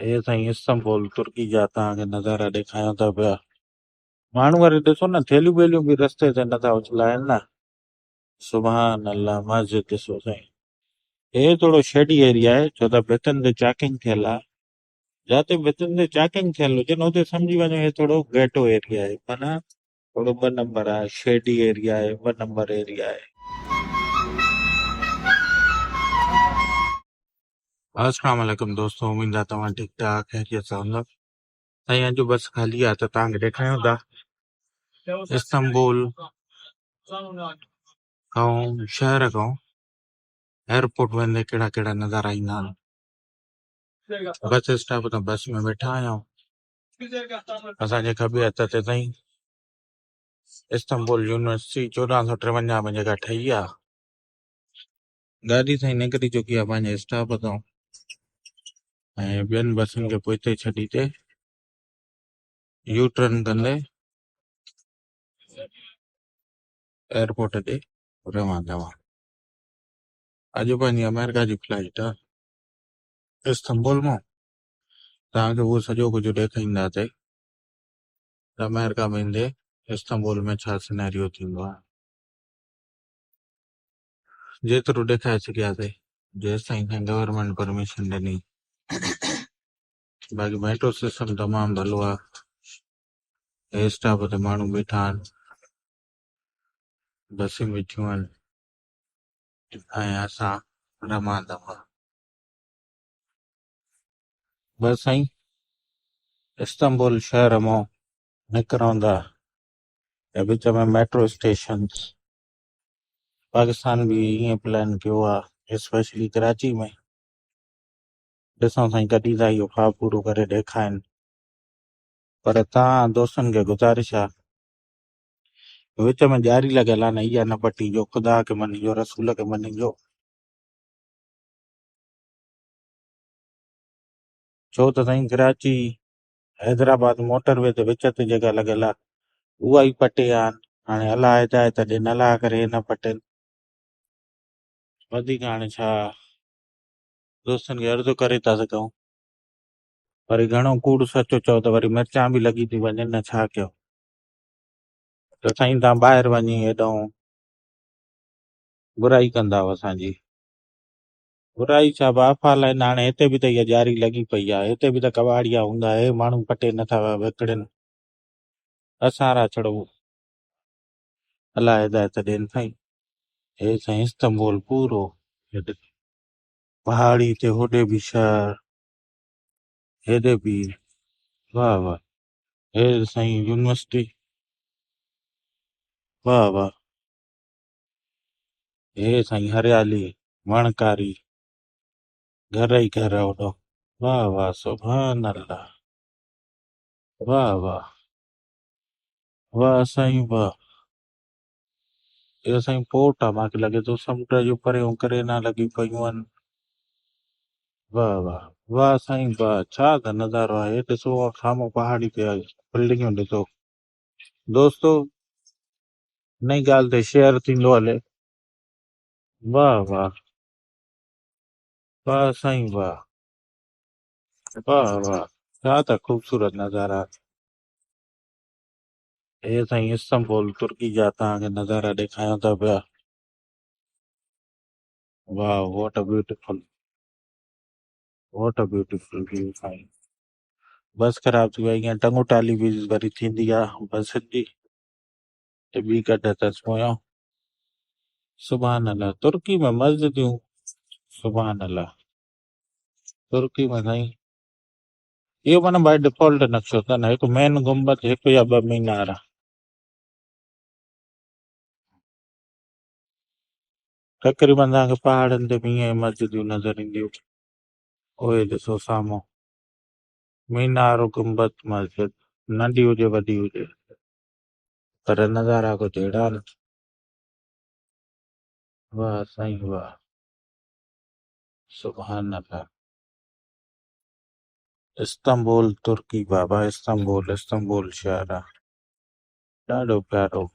हे साईं इस्तांबुल तुर्की जा तव्हांखे नज़ारा ॾेखारियूं था पिया। माण्हू वरी ॾिसो न थेलियूं ॿेलियूं बि रस्ते ते नथा उछलाइनि न। सुभान अल्लाह मस्जिद ॾिसो साईं। हे थोरो शेडी एरिया आहे छो त भितनि ते चैकिंग थियल आहे। जिते भितनि ते चैकिंग थियल हुजे न उते सम्झी वञो हे थोरो गेटो एरिया आहे, माना थोरो 2 नंबर आहे, शेडी एरिया आहे, 2 नंबर एरिया आहे। अस्सलाम वालेकुम दोस्तों, उम्मीद आहे तव्हां ठीकु ठाक खैरियत सां हूंदव। साईं अॼु बस खाली आहे त तव्हांखे ॾेखारियूं था इस्तांबुल खां शहर खां एयरपोर्ट वेंदे कहिड़ा कहिड़ा नज़ारा ईंदा आहिनि। बस स्टॉप तां बस में वेठा आहियूं। असांजे खॿे हथ ते साईं इस्तांबुल यूनिवर्सिटी 1453 में जेका ठही आहे, गाॾी साईं निकिरी चुकी आहे पंहिंजे स्टॉप तां ऐं ॿियनि बसुनि खे पोइते छॾी ते यू टर्न कंदे एयरपोर्ट ते रवाना थिया। अॼु पंहिंजी अमेरिका जी फ्लाइट आहे इस्तांबुल मां। तव्हांखे उहो सॼो कुझु ॾेखारींदासीं त अमेरिका में ईंदे इस्तांबुल में छा सिनेरियो थींदो आहे। जेतिरो ॾेखारे सघियासीं जेसि ताईं गवर्नमेंट परमिशन ॾिनी। बाक़ी मेट्रो सिस्टम तमामु भलो आहे। हे स्टॉप ते माण्हू बीठा आहिनि, बसूं बीठियूं आहिनि ऐं असां रमां दफ़ा बस साईं इस्तांबुल शहर मां निकिरूं था ऐं विच में मेट्रो स्टेशन। पाकिस्तान भी ईअं प्लान कयो आहे, स्पेशली कराची में। ॾिसूं साईं कॾहिं था इहो ख्वाबु पूरो करे ॾेखारीनि। पर तव्हां दोस्तनि खे गुज़ारिश आहे विच में ॾियारी लॻियल आहे न, इहा न पटिजो, ख़ुदा खे मञिजो, रसूल खे मञिजो। छो त साईं कराची हैदराबाद मोटरवे ते विच ते जेका लॻियल आहे उहा ई पटे आहिनि। हाणे अलाह हिदायत ॾिन, अलाह करे न पटनि। वधीक हाणे छा दोस्तनि खे अर्ज़ु करे था सघूं। वरी घणो कूड़ सचो चओ त वरी मिर्चां बि लॻी थी वञनि न, छा कयो। त साईं तव्हां ॿाहिरि वञी हेॾऊं बुराई कंदा असांजी। बुराई छा बाफ़ा लाइन। हाणे हिते बि त इहा ॾियारी लॻी पई आहे, हिते बि त कबाड़िया हूंदा, हे माण्हू पटे नथा विकिड़नि। असां रा छड़ो अलाह हिदायत ॾियनि साईं। हे साईं इस्तांबुल पूरो पहाड़ी ते, होॾे बि शहर, हेॾे बि वाह वाह। हे साईं यूनिवर्सिटी, वाह वाह। हे साईं हरियाली, वणकारी, घर ई घर होॾो, वाह वाह सुभान अल्लाह, वाह वाह वाह साईं वाह। इहो साईं पोर्ट आहे, मूंखे लॻे थो समुंड जो परियों करे न लॻी पयूं आहिनि। वाह वाह वाह साईं वाह, छा त नज़ारो आहे। हे ॾिसो साम्हूं पहाड़ी ते बिल्डिंगूं ॾिसो दोस्तो, नई ॻाल्हि ते शेयर थींदो हले। वाह वाह वाह साईं वाह, वाह वाह, छा त ख़ूबसूरत नज़ारा। हे साईं इस्तांबुल तुर्की जा तव्हांखे नज़ारा ॾेखारियूं था पिया। वाह what a beautiful, what a beautiful view साईं। बस ख़राब थी वई, ईअं टंगू टाली बि वरी थींदी आहे बसियुनि जी, त ॿी कढ अथसि पोयां। सुभान अल्लाह, तुर्की में मस्जिदियूं, सुभान अल्लाह। तुर्की में साईं इहो माना बाय डिफॉल्ट नक्शो अथनि, हिकु मेन गुंबद, हिकु या ॿ मीनार। तक़रीबन तव्हांखे पहाड़नि ते बि ईअं मस्जिदियूं नज़र ईंदियूं। उहे ॾिसो साम्हूं मीनार, गुंबद, मस्जिद, नंढी हुजे वॾी हुजे, पर नज़ारा कुझु अहिड़ा आहिनि। वाह साईं वाह, सुभान अल्लाह। इस्तांबुल तुर्की बाबा, इस्तांबुल, इस्तांबुल शहर आहे ॾाढो प्यारो।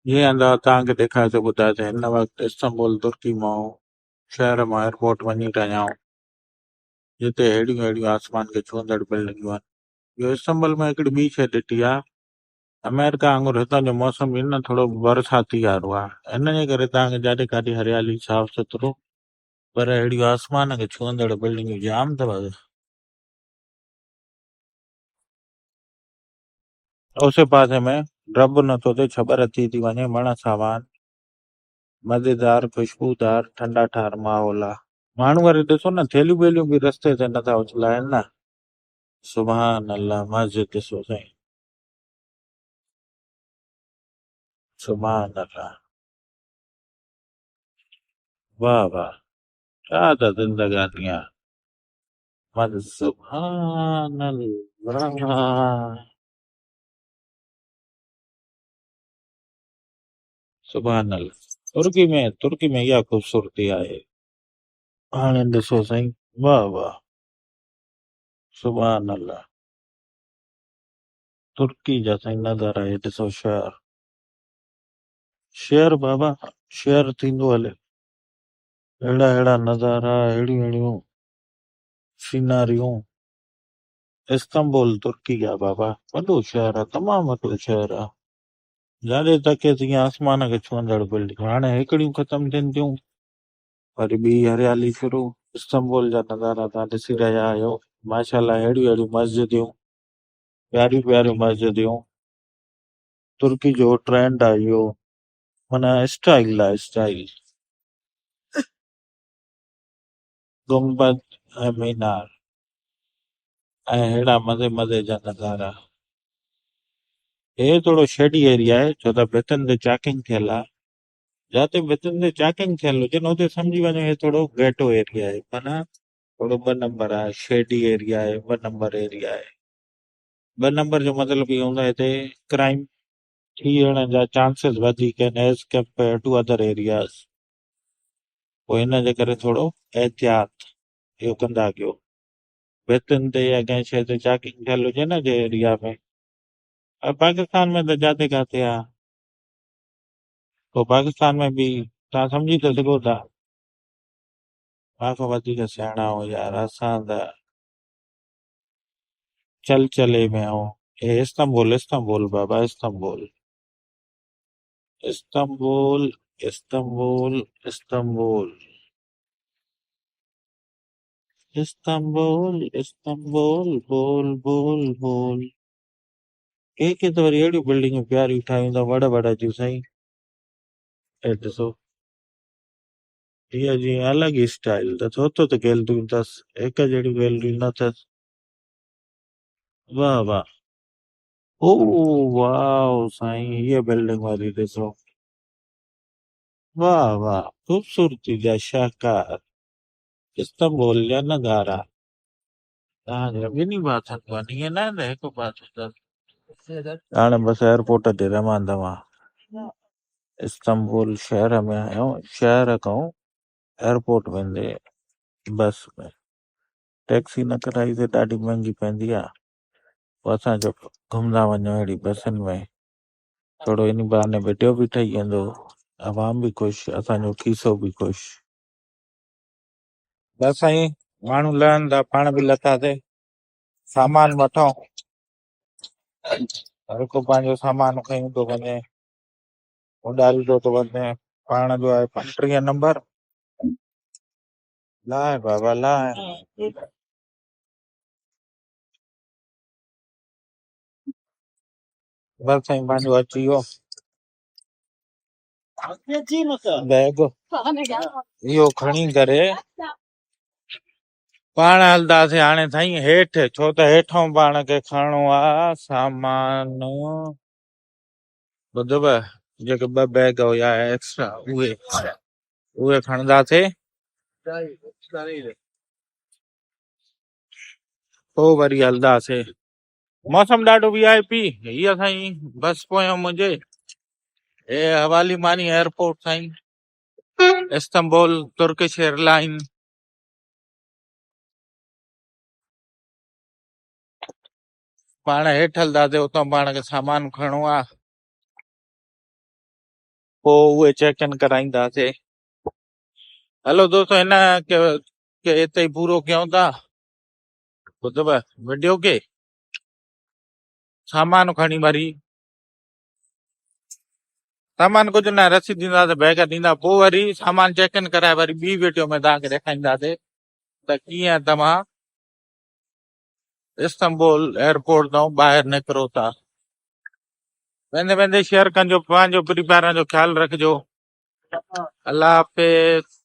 जीअं अंदरि तव्हांखे ॾेखारे थो ॿुधाए त हिन वक़्तु इस्तांबुल तुर्की मां शहर मां एयरपोर्ट वञी रहिया आहियूं। जिते हेड़ियूं हेड़ियूं आसमान खे छुहंदड़ बिल्डिंगियूं आहिनि। इहो इस्तांबुल में हिकिड़ी ॿी शइ ॾिठी आहे, अमेरिका वांगुरु हितां जो मौसम बि न थोरो बरसाती वारो आहे, इन जे करे तव्हांखे जाॾे काॾे हरियाली साफ़ सुथरो, पर अहिड़ियूं आसमान खे छुहंदड़ बिल्डिंगियूं जाम अथव। उसे पासे में डब नथो थिए, छबर थी थी वञे, वण सावा आहिनि, मज़ेदार खुशबूदार ठंडा ठार माहौल आहे। माण्हू वरी ॾिसो न, थेलियूं ॿेलियूं बि रस्ते ते नथा उछलाइनि न। सुभान अल्लाह, मस्जिद ॾिसो साईं, सुभान अल्लाह, वाह वाह, छा त ज़िंदगानी आहे। मद सुभान अल्लाह, सुभान अल्लाह। तुर्की में इहा ख़ूबसूरती आहे। हाणे ॾिसो साईं, वाह वाह, सुभान अल्लाह, तुर्की जा साईं नज़ारा, हे ॾिसो शहर, शेर बाबा, शेर थींदो हले, अहिड़ा अहिड़ा नज़ारा, अहिड़ियूं अहिड़ियूं सीनरियूं। इस्तांबुल तुर्की आहे बाबा, वॾो शहर आहे, तमामु वॾो शहर आहे, जाॾे तके तीअं आसमान खे छुहंदड़ बिल्डिंग। हाणे हिकिड़ियूं ख़तम थियनि थियूं, वरी ॿी हरियाली शुरू। इस्तांबुल जा नज़ारा तव्हां ॾिसी रहिया आहियो, माशाल्लाह, अहिड़ियूं अहिड़ियूं मस्जिदियूं, प्यारियूं प्यारियूं मस्जिदियूं। तुर्की जो ट्रेंड आहे इहो, माना स्टाइल आहे, स्टाइल, गुंबद ऐं मीनार ऐं अहिड़ा मज़े मज़े जा नज़ारा। हे थोरो शेडी एरिया आहे, छो त भितनि ते चैकिंग थियल आहे, जिते भितनि ते चैकिंग थियल हुजे न उते सम्झी वञो हे थोरो गेटो एरिया आहे, माना थोरो 2 नंबर आहे, शेडी एरिया आहे, 2 नंबर एरिया आहे। 2 नंबर जो मतिलबु इहो हूंदो आहे हिते क्राइम थियण जा चांसिस वधीक आहिनि as compared to other areas, पोइ हिन जे करे थोरो एहतियात इहो कंदा कयो। भितुनि ते या कंहिं शइ ते चैकिंग थियल हुजे न जे एरिया में, पाकिस्तान में त जाते काथे आहे, पोइ पाकिस्तान में बि तव्हां सम्झी था सघो था। मां खां वधीक सियाणा हो यार, असां त चले में आहियूं। हे इस्तांबुल, इस्तांबुल बाबा, Istanbul, Istanbul, Istanbul, Istanbul, Istanbul, Istanbul, बोल बोल बोल। के त वरी अहिड़ियूं बिल्डिंगूं प्यारियूं ठाहियूं था, वॾा वॾा जूं साईं, हे ॾिसो, इहा जीअं अलॻि ई स्टाइल अथसि, ओतिरो त गैलरियूं अथसि, हिक जहिड़ियूं गैलरियूं न अथसि। वाह वाह, ओ वाह साईं, हीअ बिल्डिंग वारी ॾिसो, वाह वाह, ख़ूबसूरती जा शाहकार, इस्तांबुल जा नज़ारा। तव्हांजे ॿिन्ही पासनि खां ईअं न आहे त हिकु पासे अथसि। हाणे बसि एयरपोर्ट ते रवां दवां, इस्तांबुल शहर में आहियूं, शहर खां एयरपोर्ट वेंदे बस में टैक्सी न कराई त ॾाढी महांगी पवंदी आहे, पोइ असां जो घुमंदा वञूं अहिड़ी बसनि में, थोरो इन बहाने वीडियो बि ठही वेंदो, अवाम बि ख़ुशि, असांजो खीसो बि ख़ुशि। बसि साईं, माण्हू लहनि था, पाण बि लथासीं, सामान वठूं, हर को पंहिंजो सामान खयूं थो वञे, उॾारींदो थो वञे। पाण जो आहे 35 नंबर, लाहे बाबा लाहे, बसि साईं पंहिंजो अची वियो बैग, इहो खणी करे पाण हलंदासीं हाणे साईं हेठि, छो त हेठों पाण खे खणणो आहे सामान, ॿुधव, जेके 2 बैग हुया एक्स्ट्रा, उहे खणंदासीं, पोइ वरी हलंदासीं। मौसम ॾाढो VIP, हीअ साईं बस पोयां मुंहिंजे, हे हवाली मानी एयरपोर्ट साईं, इस्तांबुल तुर्किश एयरलाइन। पाण हेठि हलंदासीं, उतां पाण खे सामान खणणो आहे, पोइ उहे चेक इन कराईंदासीं। हलो दोस्तो, हिन के हिते ई पूरो कयूं था। ॿुधव वीडियो के सामान खणी वरी सामान कुझु न रसीद ॾींदासीं बैग ॾींदा पोइ वरी सामान चेक इन कराए वरी ॿी वीडियो में तव्हांखे ॾेखारींदासीं त कीअं तव्हां इस्तांबुल एयरपोर्ट तां ॿाहिरि निकिरो था। वेंदे वेंदे शेयर कजो, पंहिंजो परिवार जो ख्यालु रखिजो। अल्लाह हाफ़िज़।